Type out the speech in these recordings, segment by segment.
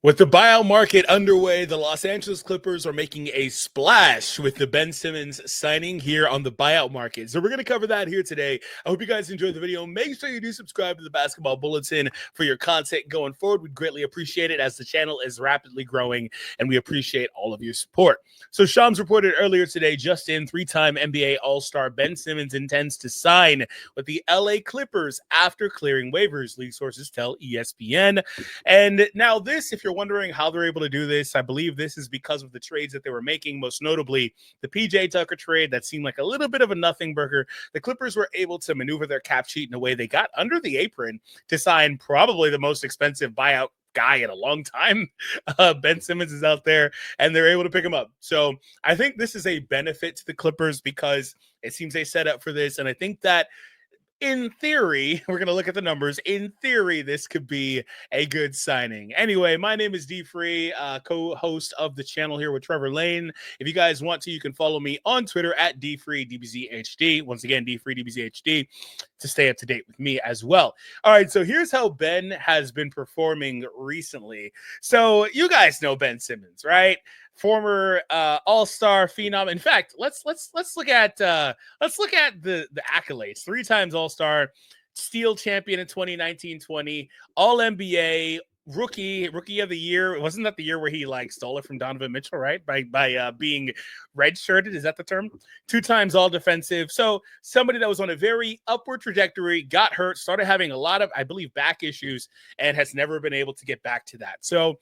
With the buyout market underway, the Los Angeles Clippers are making a splash with the Ben Simmons signing here on the buyout market. So we're going to cover that here today. I hope you guys enjoyed the video. Make sure you do subscribe to the Basketball Bulletin for your content going forward. We'd greatly appreciate it as the channel is rapidly growing, and we appreciate all of your support. So Shams reported earlier today, just in, three-time NBA All-Star Ben Simmons intends to sign with the LA Clippers after clearing waivers, league sources tell ESPN. And now this, if you're wondering how they're able to do this, I believe this is because of the trades that they were making, most notably the PJ Tucker trade that seemed like a little bit of a nothing burger. The Clippers were able to maneuver their cap sheet in a way they got under the apron to sign probably the most expensive buyout guy in a long time. Ben Simmons is out there, and they're able to pick him up. So I think this is a benefit to the Clippers because it seems they set up for this, and I think that in theory, we're going to look at the numbers. In theory, this could be a good signing. Anyway, my name is D Free, co-host of the channel here with Trevor Lane. If you guys want to, you can follow me on Twitter at DFreeDBZHD. Once again, DFreeDBZHD to stay up to date with me as well. All right, so here's how Ben has been performing recently. So you guys know Ben Simmons, right? Former all-star phenom. In fact, let's look at the accolades. 3 times all-star, steal champion in 2019-20, all-NBA, rookie of the year. Wasn't that the year where he stole it from Donovan Mitchell, right? By being redshirted, is that the term? 2 times all defensive. So somebody that was on a very upward trajectory, got hurt, started having a lot of, I believe, back issues, and has never been able to get back to that. So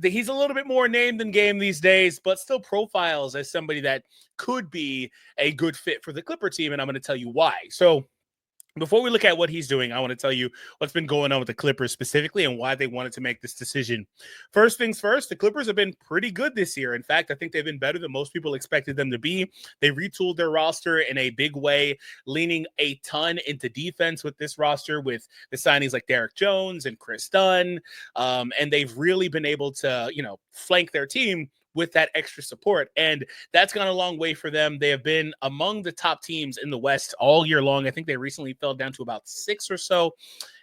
he's a little bit more name than game these days, but still profiles as somebody that could be a good fit for the Clipper team, and I'm going to tell you why. So before we look at what he's doing, I want to tell you what's been going on with the Clippers specifically and why they wanted to make this decision. First things first, the Clippers have been pretty good this year. In fact, I think they've been better than most people expected them to be. They retooled their roster in a big way, leaning a ton into defense with this roster with the signings like Derek Jones and Chris Dunn. And they've really been able to, flank their team with that extra support. And that's gone a long way for them. They have been among the top teams in the West all year long. I think they recently fell down to about 6 or so.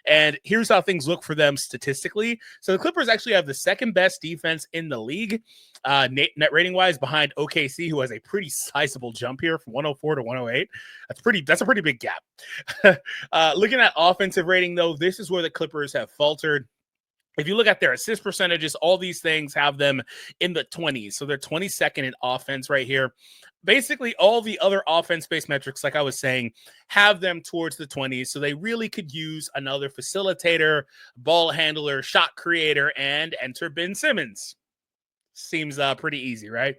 And here's how things look for them statistically. So the Clippers actually have the second best defense in the league, net rating wise, behind OKC, who has a pretty sizable jump here from 104 to 108. That's a pretty big gap. Looking at offensive rating, though, this is where the Clippers have faltered. If you look at their assist percentages, all these things have them in the 20s. So they're 22nd in offense right here. Basically, all the other offense-based metrics, like I was saying, have them towards the 20s. So they really could use another facilitator, ball handler, shot creator, and enter Ben Simmons. Seems pretty easy, right?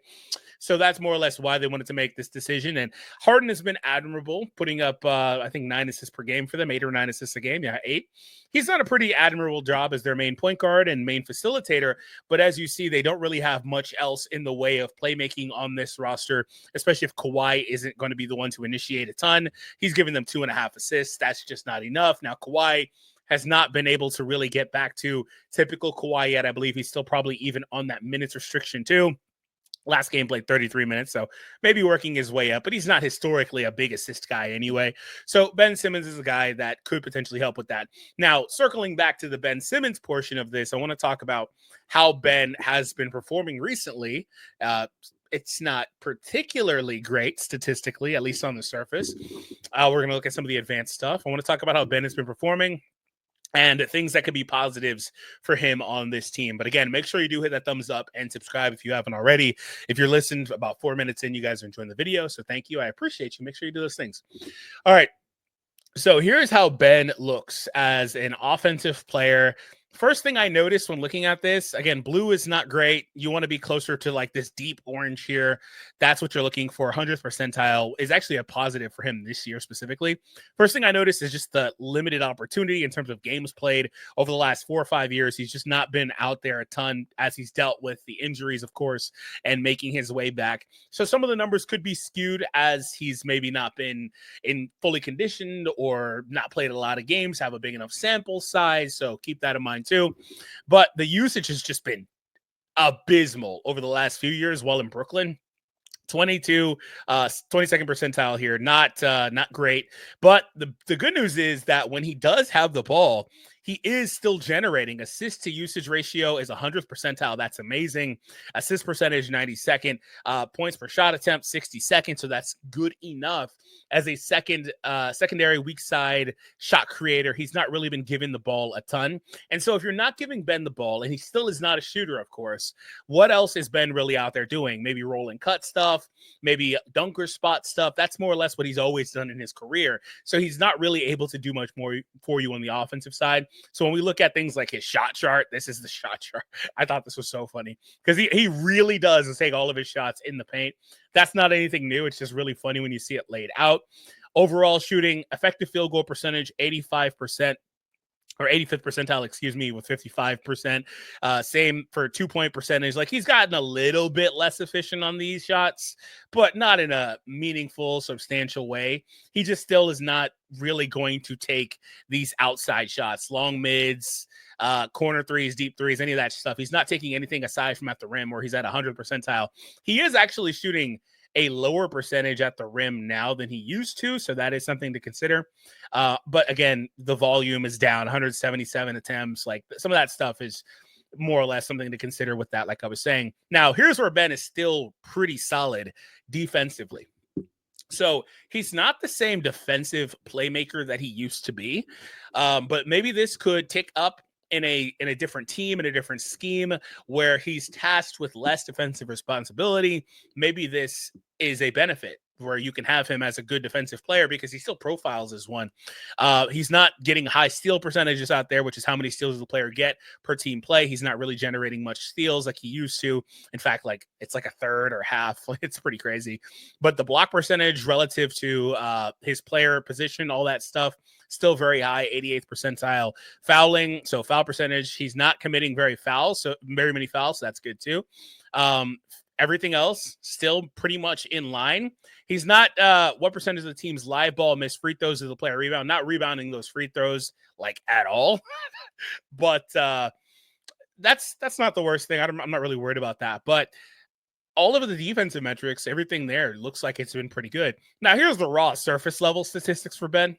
So that's more or less why they wanted to make this decision. And Harden has been admirable, putting up, I think, 9 assists per game for them, 8 or 9 assists a game. Yeah, 8. He's done a pretty admirable job as their main point guard and main facilitator. But as you see, they don't really have much else in the way of playmaking on this roster, especially if Kawhi isn't going to be the one to initiate a ton. He's given them 2.5 assists. That's just not enough. Now, Kawhi has not been able to really get back to typical Kawhi yet. I believe he's still probably even on that minutes restriction too. Last game played 33 minutes, so maybe working his way up, but he's not historically a big assist guy anyway. So Ben Simmons is a guy that could potentially help with that. Now, circling back to the Ben Simmons portion of this, I want to talk about how Ben has been performing recently. It's not particularly great statistically, at least on the surface. We're going to look at some of the advanced stuff. I want to talk about how Ben has been performing and things that could be positives for him on this team. But again, make sure you do hit that thumbs up and subscribe if you haven't already. If you're listening about 4 minutes in, you guys are enjoying the video. So thank you. I appreciate you. Make sure you do those things. All right. So here's how Ben looks as an offensive player. First thing I noticed when looking at this, again, blue is not great. You want to be closer to this deep orange here. That's what you're looking for. 100th percentile is actually a positive for him this year specifically. First thing I noticed is just the limited opportunity in terms of games played over the last 4 or 5 years. He's just not been out there a ton as he's dealt with the injuries, of course, and making his way back. So some of the numbers could be skewed as he's maybe not been in fully conditioned or not played a lot of games, have a big enough sample size. So keep that in mind too. But the usage has just been abysmal over the last few years while in Brooklyn. 22, 22nd percentile here. Not great. But the good news is that when he does have the ball, he is still generating. Assist to usage ratio is 100th percentile. That's amazing. Assist percentage 92nd. Points per shot attempt 62nd. So that's good enough as a secondary weak side shot creator. He's not really been given the ball a ton. And so if you're not giving Ben the ball, and he still is not a shooter, of course, what else is Ben really out there doing? Maybe roll and cut stuff, maybe dunker spot stuff. That's more or less what he's always done in his career. So he's not really able to do much more for you on the offensive side. So when we look at things like his shot chart, this is the shot chart. I thought this was so funny because he really does take all of his shots in the paint. That's not anything new. It's just really funny when you see it laid out. Overall shooting, effective field goal percentage, 85%. Or 85th percentile, excuse me, with 55%. Same for 2-point percentage. Like, he's gotten a little bit less efficient on these shots, but not in a meaningful, substantial way. He just still is not really going to take these outside shots, long mids, corner threes, deep threes, any of that stuff. He's not taking anything aside from at the rim where he's at 100th percentile. He is actually shooting a lower percentage at the rim now than he used to. So that is something to consider. But again, the volume is down, 177 attempts. Like, some of that stuff is more or less something to consider with that, like I was saying. Now, here's where Ben is still pretty solid defensively. So he's not the same defensive playmaker that he used to be. But maybe this could tick up in a different team, in a different scheme, where he's tasked with less defensive responsibility. Maybe this is a benefit where you can have him as a good defensive player because he still profiles as one. He's not getting high steal percentages out there, which is how many steals does the player get per team play. He's not really generating much steals like he used to. In fact, like, it's like a third or half. It's pretty crazy. But the block percentage relative to his player position, all that stuff, still very high, 88th percentile. Fouling, so foul percentage, he's not committing very many fouls, so that's good too. Everything else still pretty much in line. He's not what percentage of the team's live ball miss free throws as the player rebound, not rebounding those free throws like at all. But that's not the worst thing. I'm not really worried about that. But all of the defensive metrics, everything there looks like it's been pretty good. Now, here's the raw surface level statistics for Ben.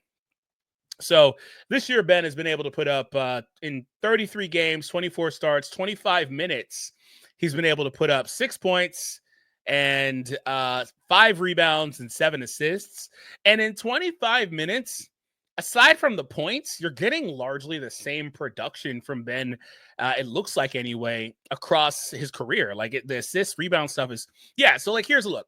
So this year, Ben has been able to put up in 33 games, 24 starts, 25 minutes. He's been able to put up 6 points and 5 rebounds and 7 assists. And in 25 minutes, aside from the points, you're getting largely the same production from Ben. It looks like anyway, across his career. Like, the assist rebound stuff is, yeah. So like, here's a look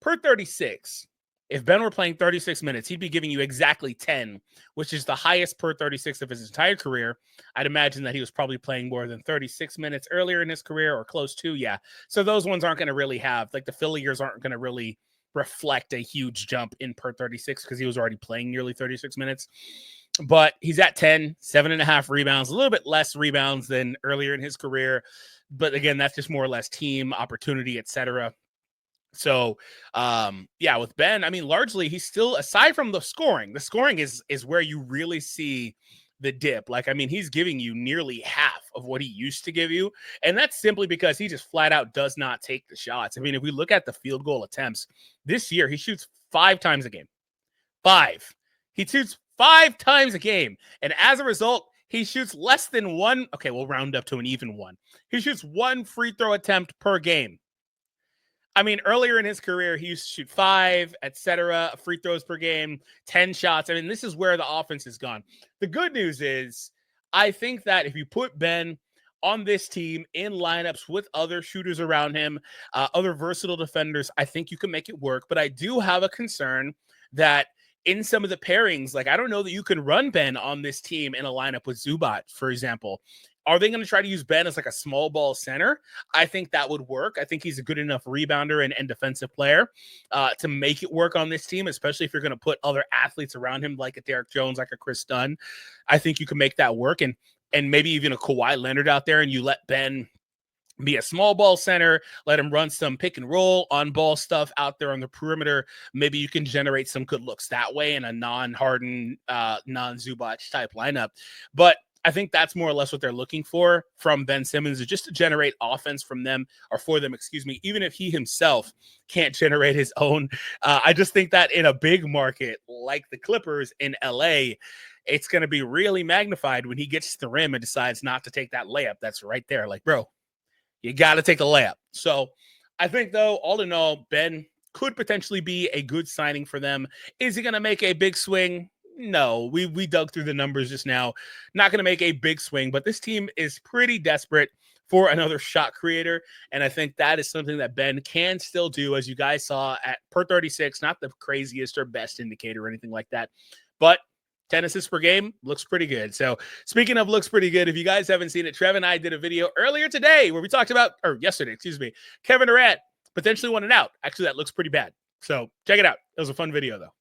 per 36. If Ben were playing 36 minutes, he'd be giving you exactly 10, which is the highest per 36 of his entire career. I'd imagine that he was probably playing more than 36 minutes earlier in his career, or close to, yeah. So those ones aren't going to really have, like, the Philly years aren't going to really reflect a huge jump in per 36 because he was already playing nearly 36 minutes. But he's at 10, 7.5 rebounds, a little bit less rebounds than earlier in his career. But again, that's just more or less team opportunity, etc. So, yeah, with Ben, I mean, largely he's still, aside from the scoring is where you really see the dip. Like, I mean, he's giving you nearly half of what he used to give you. And that's simply because he just flat out does not take the shots. I mean, if we look at the field goal attempts this year, he shoots 5 times a game. 5. He shoots 5 times a game. And as a result, he shoots less than 1. Okay, we'll round up to an even 1. He shoots 1 free throw attempt per game. I mean, earlier in his career, he used to shoot 5, etc., free throws per game, 10 shots. I mean, this is where the offense has gone. The good news is, I think that if you put Ben on this team in lineups with other shooters around him, other versatile defenders, I think you can make it work. But I do have a concern that in some of the pairings, like, I don't know that you can run Ben on this team in a lineup with Zubac, for example. Are they going to try to use Ben as like a small ball center? I think that would work. I think he's a good enough rebounder and defensive player to make it work on this team, especially if you're going to put other athletes around him, like a Derek Jones, like a Chris Dunn. I think you can make that work. And maybe even a Kawhi Leonard out there, and you let Ben be a small ball center, let him run some pick and roll on ball stuff out there on the perimeter. Maybe you can generate some good looks that way in a non-Harden, non-Zubac type lineup. But I think that's more or less what they're looking for from Ben Simmons, is just to generate offense from them, or for them, even if he himself can't generate his own. I just think that in a big market like the Clippers in LA, it's going to be really magnified when he gets to the rim and decides not to take that layup that's right there. Like, bro, you got to take the layup. So I think, though, all in all, Ben could potentially be a good signing for them. Is he going to make a big swing? No, we dug through the numbers just now. Not going to make a big swing, but this team is pretty desperate for another shot creator. And I think that is something that Ben can still do, as you guys saw at per 36, not the craziest or best indicator or anything like that. But 10 assists per game looks pretty good. So speaking of looks pretty good, if you guys haven't seen it, Trev and I did a video earlier today where we talked about, or yesterday, excuse me, Kevin Durant potentially wanting out. Actually, that looks pretty bad. So check it out. It was a fun video, though.